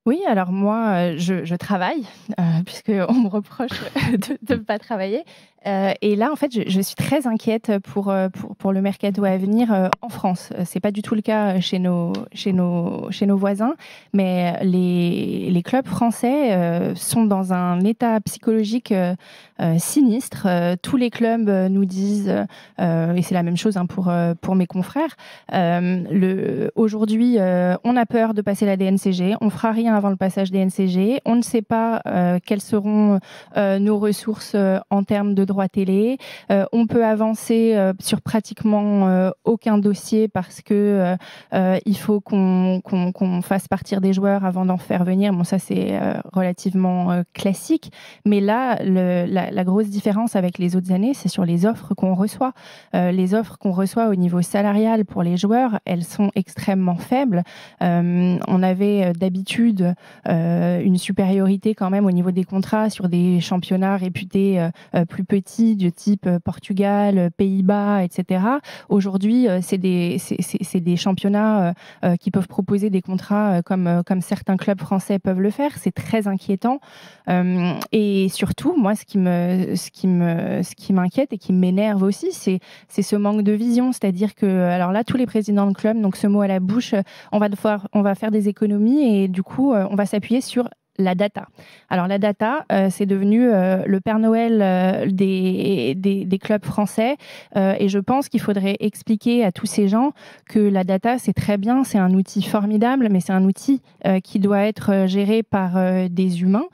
Oui, alors moi, je travaille, puisqu'on me reproche de ne pas travailler, et là, en fait, je suis très inquiète pour le mercato à venir, en France. C'est pas du tout le cas chez nos voisins, mais les clubs français, sont dans un état psychologique, sinistre. Tous les clubs, nous disent, et c'est la même chose, hein, pour mes confrères, aujourd'hui, on a peur de passer la DNCG, on fera rien avant le passage DNCG, on ne sait pas quelles seront nos ressources en termes de droits télé, on peut avancer sur pratiquement aucun dossier parce que il faut qu'on fasse partir des joueurs avant d'en faire venir. Bon, ça c'est relativement classique, mais là, la grosse différence avec les autres années, c'est sur les offres qu'on reçoit. Les offres qu'on reçoit au niveau salarial pour les joueurs, elles sont extrêmement faibles. On avait d'habitude une supériorité quand même au niveau des contrats sur des championnats réputés plus petits, de type Portugal, Pays-Bas, etc. Aujourd'hui, c'est des championnats qui peuvent proposer des contrats comme certains clubs français peuvent le faire. C'est très inquiétant. Et surtout, moi, ce qui m'inquiète et qui m'énerve aussi, c'est ce manque de vision. C'est-à-dire que, alors là, tous les présidents de clubs, donc ce mot à la bouche, on va faire des économies et du coup, on va s'appuyer sur la data. Alors la data, c'est devenu le Père Noël des clubs français, et je pense qu'il faudrait expliquer à tous ces gens que la data, c'est très bien, c'est un outil formidable, mais c'est un outil qui doit être géré par des humains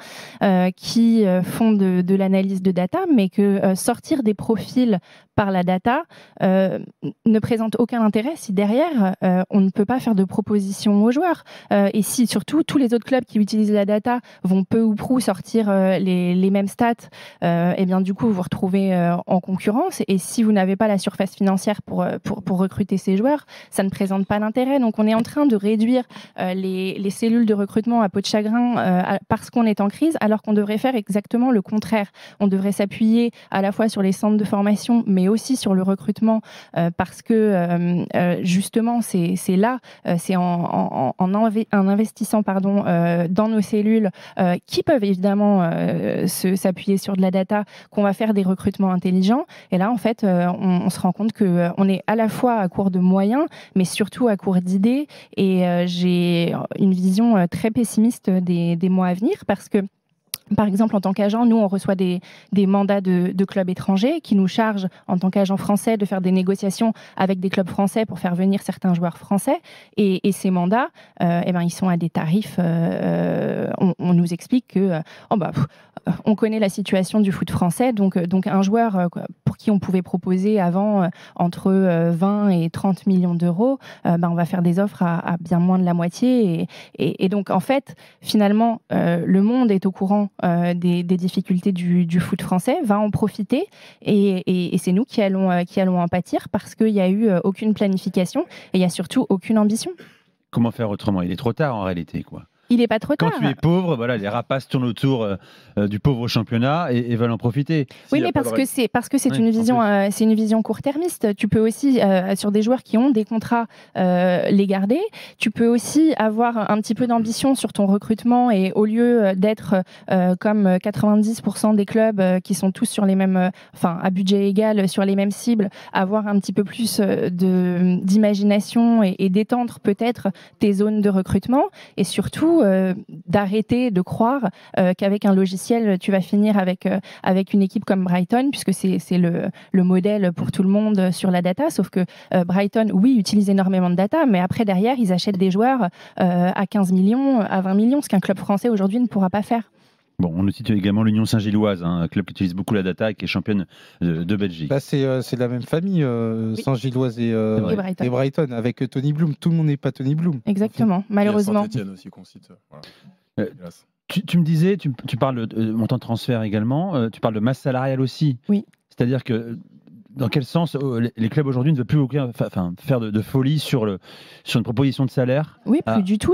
qui font de l'analyse de data, mais que sortir des profils par la data ne présente aucun intérêt si derrière on ne peut pas faire de propositions aux joueurs, et si surtout tous les autres clubs qui utilisent la data vont peu ou prou sortir les mêmes stats, et bien du coup vous vous retrouvez en concurrence, et si vous n'avez pas la surface financière pour recruter ces joueurs, ça ne présente pas d'intérêt. Donc on est en train de réduire les cellules de recrutement à peau de chagrin parce qu'on est en crise, alors qu'on devrait faire exactement le contraire. On devrait s'appuyer à la fois sur les centres de formation, mais aussi sur le recrutement, parce que justement c'est là, c'est en investissant dans nos cellules qui peuvent évidemment s'appuyer sur de la data, qu'on va faire des recrutements intelligents. Et là en fait on se rend compte que on est à la fois à court de moyens, mais surtout à court d'idées, et j'ai une vision très pessimiste des mois à venir, parce que par exemple, en tant qu'agent, nous, on reçoit des mandats de clubs étrangers qui nous chargent, en tant qu'agent français, de faire des négociations avec des clubs français pour faire venir certains joueurs français. Et ces mandats, ils sont à des tarifs. On nous explique que on connaît la situation du foot français, donc un joueur pour qui on pouvait proposer avant entre 20 et 30 millions d'euros, on va faire des offres à bien moins de la moitié. Et donc, en fait, finalement, le monde est au courant des difficultés du foot français, va en profiter, et c'est nous qui allons en pâtir, parce qu'il n'y a eu aucune planification et il n'y a surtout aucune ambition. Comment faire autrement? Il est trop tard en réalité, quoi. Il n'est pas trop Quand tard. tu es pauvre, voilà, les rapaces tournent autour du pauvre championnat et veulent en profiter. Oui, mais parce que c'est une vision court-termiste. Tu peux aussi, sur des joueurs qui ont des contrats, les garder. Tu peux aussi avoir un petit peu d'ambition sur ton recrutement, et au lieu d'être comme 90% des clubs qui sont tous sur les mêmes, à budget égal, sur les mêmes cibles, avoir un petit peu plus d'imagination et d'étendre peut-être tes zones de recrutement, et surtout d'arrêter de croire qu'avec un logiciel, tu vas finir avec une équipe comme Brighton, puisque c'est le modèle pour tout le monde sur la data. Sauf que Brighton, oui, utilise énormément de data, mais après, derrière, ils achètent des joueurs à 15 millions, à 20 millions, ce qu'un club français aujourd'hui ne pourra pas faire. Bon, on cite également l'Union Saint-Gilloise, un club qui utilise beaucoup la data et qui est championne de Belgique. C'est la même famille, Oui. Saint-Gilloise et Brighton, avec Tony Bloom. Tout le monde n'est pas Tony Bloom. Exactement, malheureusement. Saint-Etienne aussi qu'on cite. Voilà. Tu me disais, tu parles de montant de transfert également, tu parles de masse salariale aussi. Oui. C'est-à-dire que dans quel sens les clubs aujourd'hui ne veulent plus faire de folie sur une proposition de salaire? Oui, plus du tout.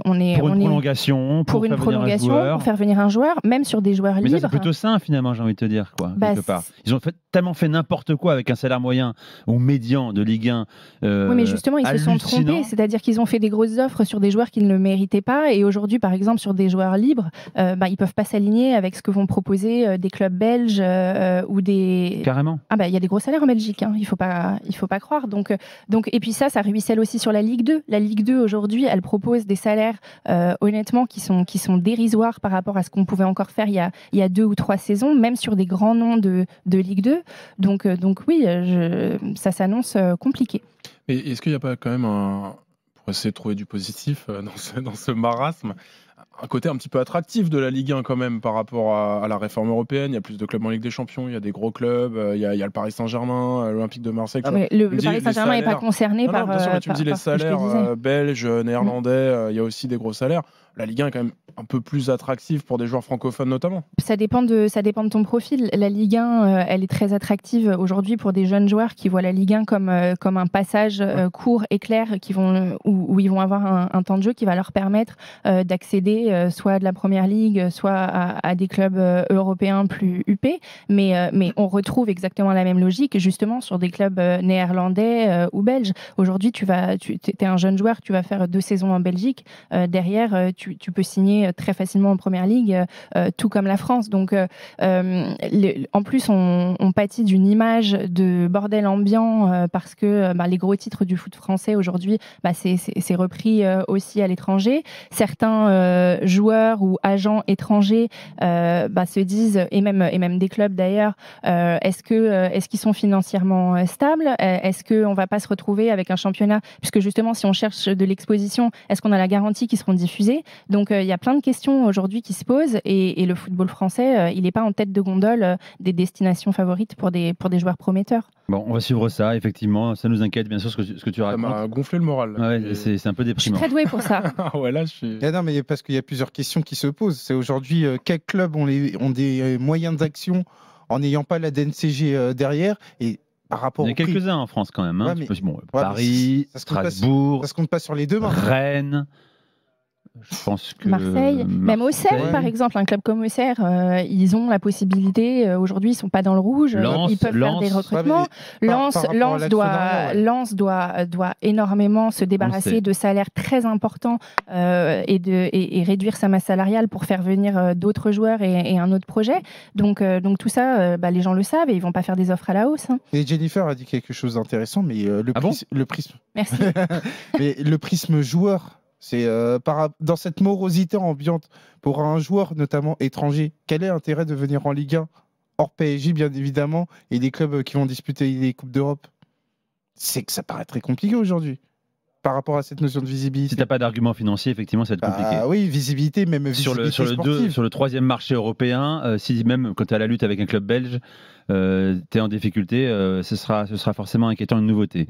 On est pour une prolongation, pour faire venir un joueur, même sur des joueurs libres. Mais ça, c'est plutôt sain, finalement, j'ai envie de te dire, quoi, quelque part. Ils ont tellement fait n'importe quoi avec un salaire moyen ou médian de Ligue 1. Oui, mais justement, ils se sont trompés. C'est-à-dire qu'ils ont fait des grosses offres sur des joueurs qu'ils ne méritaient pas. Et aujourd'hui, par exemple, sur des joueurs libres, ils ne peuvent pas s'aligner avec ce que vont proposer des clubs belges ou des... Carrément. Ah il y a des gros salaires en Belgique, hein. Il faut pas croire. Donc, et puis ça ruisselle aussi sur la Ligue 2. La Ligue 2, aujourd'hui, elle propose des salaires, honnêtement, qui sont dérisoires par rapport à ce qu'on pouvait encore faire il y a 2 ou 3 saisons, même sur des grands noms de Ligue 2. Donc oui, ça s'annonce compliqué. Mais est-ce qu'il n'y a pas quand même pour essayer de trouver du positif dans ce marasme, un côté un petit peu attractif de la Ligue 1 quand même par rapport à la réforme européenne? Il y a plus de clubs en Ligue des Champions, il y a des gros clubs, il y a le Paris Saint-Germain, l'Olympique de Marseille. Le Paris Saint-Germain n'est pas concerné par... Bien sûr, mais tu me dis les salaires belges, néerlandais, il y a aussi des gros salaires. La Ligue 1 est quand même un peu plus attractive pour des joueurs francophones notamment. Ça dépend de ton profil. La Ligue 1, elle est très attractive aujourd'hui pour des jeunes joueurs qui voient la Ligue 1 comme un passage court et clair où ils vont avoir un temps de jeu qui va leur permettre d'accéder soit à de la Première Ligue, soit à des clubs européens plus huppés. Mais on retrouve exactement la même logique justement sur des clubs néerlandais ou belges. Aujourd'hui, tu es un jeune joueur, tu vas faire 2 saisons en Belgique. Derrière, tu peux signer très facilement en Première Ligue, tout comme la France. Donc, en plus, on pâtit d'une image de bordel ambiant parce que les gros titres du foot français aujourd'hui, c'est repris aussi à l'étranger. Certains joueurs ou agents étrangers se disent, et même des clubs d'ailleurs, est-ce qu'ils sont financièrement stables? Est-ce qu'on ne va pas se retrouver avec un championnat? Puisque justement, si on cherche de l'exposition, est-ce qu'on a la garantie qu'ils seront diffusés? Donc, il y a plein de questions aujourd'hui qui se posent et le football français, il n'est pas en tête de gondole des destinations favorites pour des joueurs prometteurs. Bon, on va suivre ça, effectivement. Ça nous inquiète, bien sûr, ce que tu racontes. Ça m'a gonflé le moral. Ouais, c'est un peu déprimant. Je suis très doué pour ça. Ouais, là, je suis... Non, mais parce qu'il y a plusieurs questions qui se posent. C'est aujourd'hui, quels clubs ont des moyens d'action en n'ayant pas la DNCG derrière et par rapport il y a quelques-uns en France quand même. Hein. Paris, Strasbourg, ça se compte pas sur les 2 mains. Rennes. Je pense que Marseille, même Auxerre par exemple, un club comme Auxerre, ils ont la possibilité, aujourd'hui ils sont pas dans le rouge, ils peuvent faire des recrutements. Lens doit énormément se débarrasser de salaires très importants et réduire sa masse salariale pour faire venir d'autres joueurs et un autre projet. Donc tout ça, les gens le savent et ils vont pas faire des offres à la hausse. Hein. Et Jennifer a dit quelque chose d'intéressant, mais le prisme. Merci. Mais le prisme joueur. C'est dans cette morosité ambiante pour un joueur notamment étranger, quel est l'intérêt de venir en Ligue 1 hors PSG bien évidemment et des clubs qui vont disputer les Coupes d'Europe? C'est que ça paraît très compliqué aujourd'hui par rapport à cette notion de visibilité. Si tu n'as pas d'argument financier, effectivement, ça va être compliqué. Oui, visibilité, même visibilité sur le 3e marché européen, si même quand tu es à la lutte avec un club belge, tu es en difficulté, ce sera forcément inquiétant, une nouveauté.